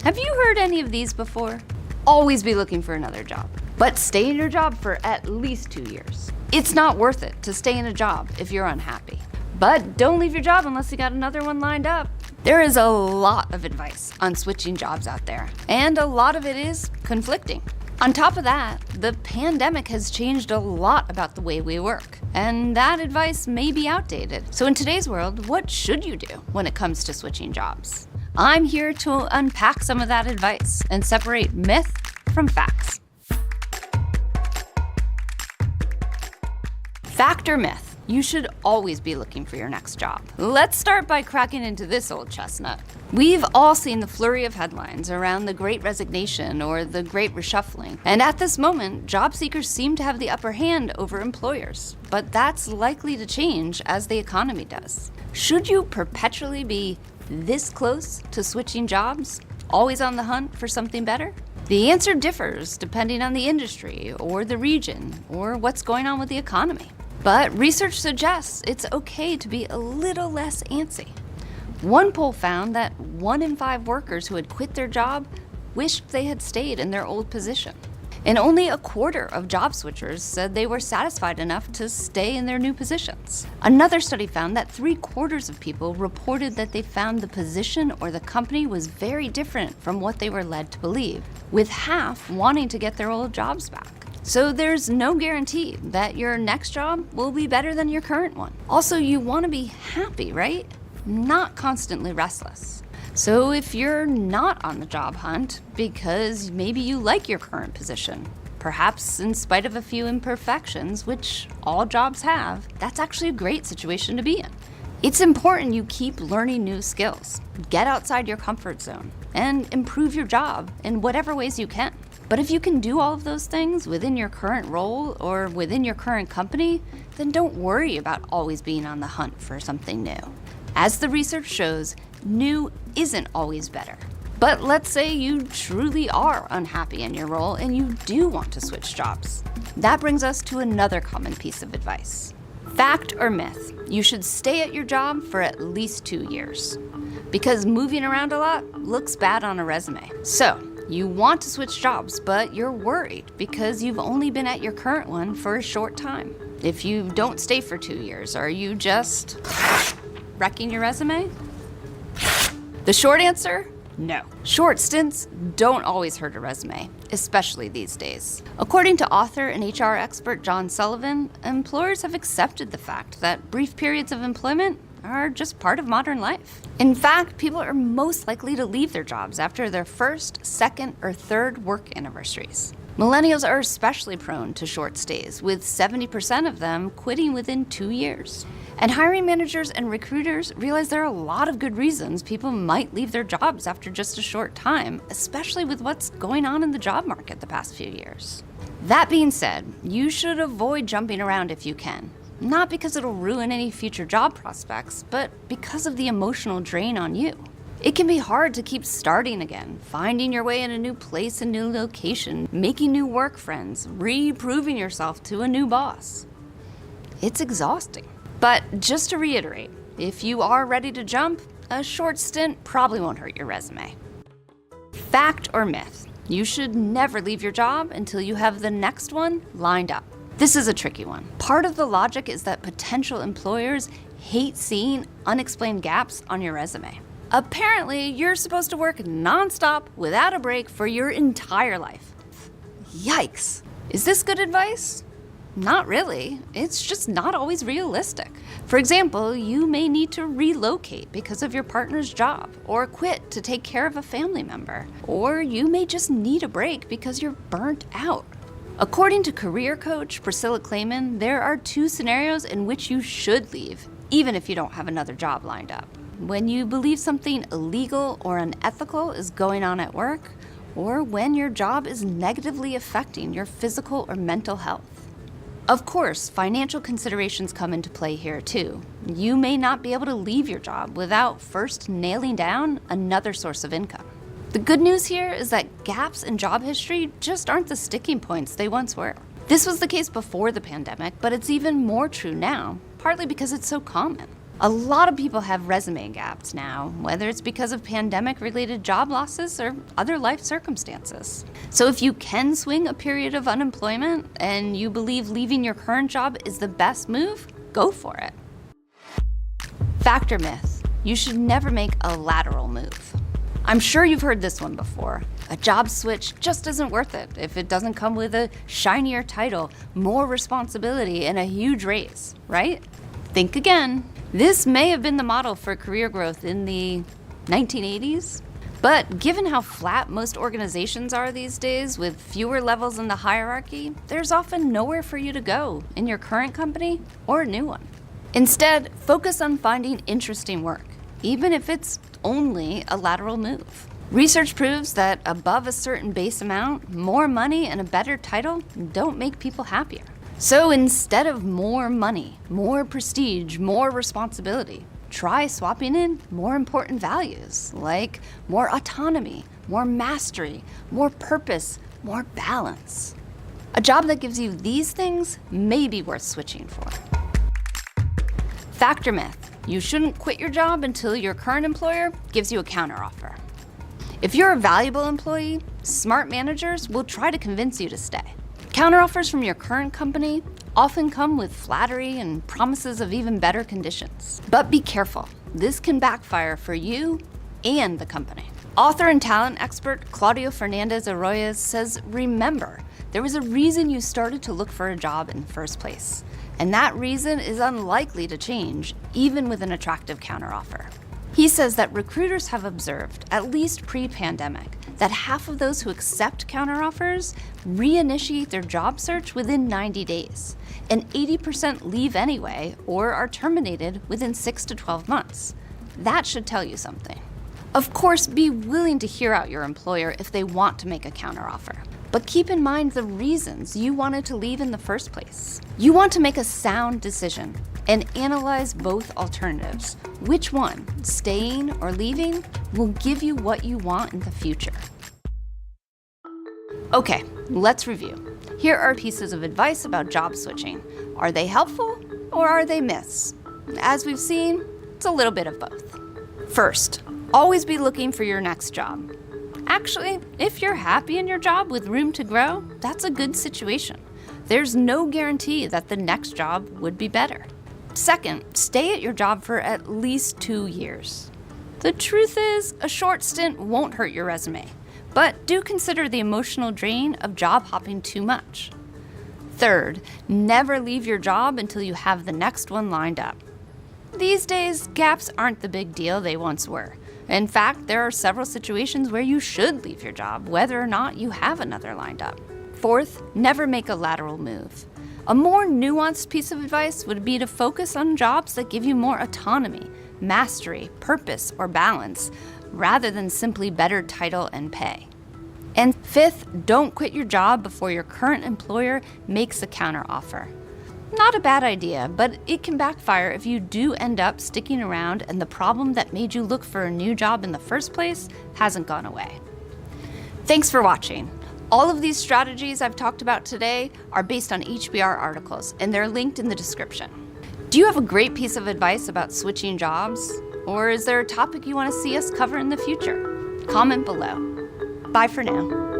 Have you heard any of these before? Always be looking for another job, but stay in your job for at least 2 years. It's not worth it to stay in a job if you're unhappy. But don't leave your job unless you got another one lined up. There is a lot of advice on switching jobs out there, and a lot of it is conflicting. On top of that, the pandemic has changed a lot about the way we work, and that advice may be outdated. So in today's world, what should you do when it comes to switching jobs? I'm here to unpack some of that advice and separate myth from facts. Fact or myth? You should always be looking for your next job. Let's start by cracking into this old chestnut. We've all seen the flurry of headlines around the Great Resignation or the Great Reshuffling. And at this moment, job seekers seem to have the upper hand over employers. But that's likely to change as the economy does. Should you perpetually be this close to switching jobs? Always on the hunt for something better? The answer differs depending on the industry or the region or what's going on with the economy. But research suggests it's okay to be a little less antsy. One poll found that 1 in 5 workers who had quit their job wished they had stayed in their old position. And only a quarter of job switchers said they were satisfied enough to stay in their new positions. Another study found that 3/4 of people reported that they found the position or the company was very different from what they were led to believe, with half wanting to get their old jobs back. So there's no guarantee that your next job will be better than your current one. Also, you want to be happy, right? Not constantly restless. So if you're not on the job hunt because maybe you like your current position, perhaps in spite of a few imperfections, which all jobs have, that's actually a great situation to be in. It's important you keep learning new skills, get outside your comfort zone, and improve your job in whatever ways you can. But if you can do all of those things within your current role or within your current company, then don't worry about always being on the hunt for something new. As the research shows, new isn't always better. But let's say you truly are unhappy in your role and you do want to switch jobs. That brings us to another common piece of advice. Fact or myth? You should stay at your job for at least 2 years. Because moving around a lot looks bad on a resume. So, you want to switch jobs, but you're worried because you've only been at your current one for a short time. If you don't stay for 2 years, are you just wrecking your resume? The short answer? No. Short stints don't always hurt a resume, especially these days. According to author and HR expert John Sullivan, employers have accepted the fact that brief periods of employment are just part of modern life. In fact, people are most likely to leave their jobs after their first, second, or third work anniversaries. Millennials are especially prone to short stays, with 70% of them quitting within 2 years. And hiring managers and recruiters realize there are a lot of good reasons people might leave their jobs after just a short time, especially with what's going on in the job market the past few years. That being said, you should avoid jumping around if you can. Not because it'll ruin any future job prospects, but because of the emotional drain on you. It can be hard to keep starting again, finding your way in a new place and new location, making new work friends, re-proving yourself to a new boss. It's exhausting. But just to reiterate, if you are ready to jump, a short stint probably won't hurt your resume. Fact or myth? You should never leave your job until you have the next one lined up. This is a tricky one. Part of the logic is that potential employers hate seeing unexplained gaps on your resume. Apparently, you're supposed to work nonstop without a break for your entire life. Yikes. Is this good advice? Not really. It's just not always realistic. For example, you may need to relocate because of your partner's job, or quit to take care of a family member, or you may just need a break because you're burnt out. According to career coach Priscilla Clayman, there are 2 scenarios in which you should leave, even if you don't have another job lined up. When you believe something illegal or unethical is going on at work, or when your job is negatively affecting your physical or mental health. Of course, financial considerations come into play here too. You may not be able to leave your job without first nailing down another source of income. The good news here is that gaps in job history just aren't the sticking points they once were. This was the case before the pandemic, but it's even more true now, partly because it's so common. A lot of people have resume gaps now, whether it's because of pandemic-related job losses or other life circumstances. So if you can swing a period of unemployment and you believe leaving your current job is the best move, go for it. Fact or myth: you should never make a lateral move. I'm sure you've heard this one before. A job switch just isn't worth it if it doesn't come with a shinier title, more responsibility, and a huge raise, right? Think again. This may have been the model for career growth in the 1980s, but given how flat most organizations are these days with fewer levels in the hierarchy, there's often nowhere for you to go in your current company or a new one. Instead, focus on finding interesting work, even if it's only a lateral move. Research proves that above a certain base amount, more money and a better title don't make people happier. So instead of more money, more prestige, more responsibility, try swapping in more important values like more autonomy, more mastery, more purpose, more balance. A job that gives you these things may be worth switching for. Fact or myth: you shouldn't quit your job until your current employer gives you a counteroffer. If you're a valuable employee, smart managers will try to convince you to stay. Counteroffers from your current company often come with flattery and promises of even better conditions. But be careful, this can backfire for you and the company. Author and talent expert Claudio Fernandez Arroyas says, remember, there was a reason you started to look for a job in the first place, and that reason is unlikely to change even with an attractive counteroffer. He says that recruiters have observed, at least pre-pandemic, that half of those who accept counteroffers reinitiate their job search within 90 days, and 80% leave anyway or are terminated within 6 to 12 months. That should tell you something. Of course, be willing to hear out your employer if they want to make a counteroffer, but keep in mind the reasons you wanted to leave in the first place. You want to make a sound decision and analyze both alternatives. Which one, staying or leaving, will give you what you want in the future. Okay, let's review. Here are pieces of advice about job switching. Are they helpful or are they myths? As we've seen, it's a little bit of both. First, always be looking for your next job. Actually, if you're happy in your job with room to grow, that's a good situation. There's no guarantee that the next job would be better. Second, stay at your job for at least 2 years. The truth is, a short stint won't hurt your resume, but do consider the emotional drain of job hopping too much. Third, never leave your job until you have the next one lined up. These days, gaps aren't the big deal they once were. In fact, there are several situations where you should leave your job, whether or not you have another lined up. Fourth, never make a lateral move. A more nuanced piece of advice would be to focus on jobs that give you more autonomy, mastery, purpose, or balance, rather than simply better title and pay. And fifth, don't quit your job before your current employer makes a counteroffer. Not a bad idea, but it can backfire if you do end up sticking around and the problem that made you look for a new job in the first place hasn't gone away. Thanks for watching. All of these strategies I've talked about today are based on HBR articles, and they're linked in the description. Do you have a great piece of advice about switching jobs? Or is there a topic you want to see us cover in the future? Comment below. Bye for now.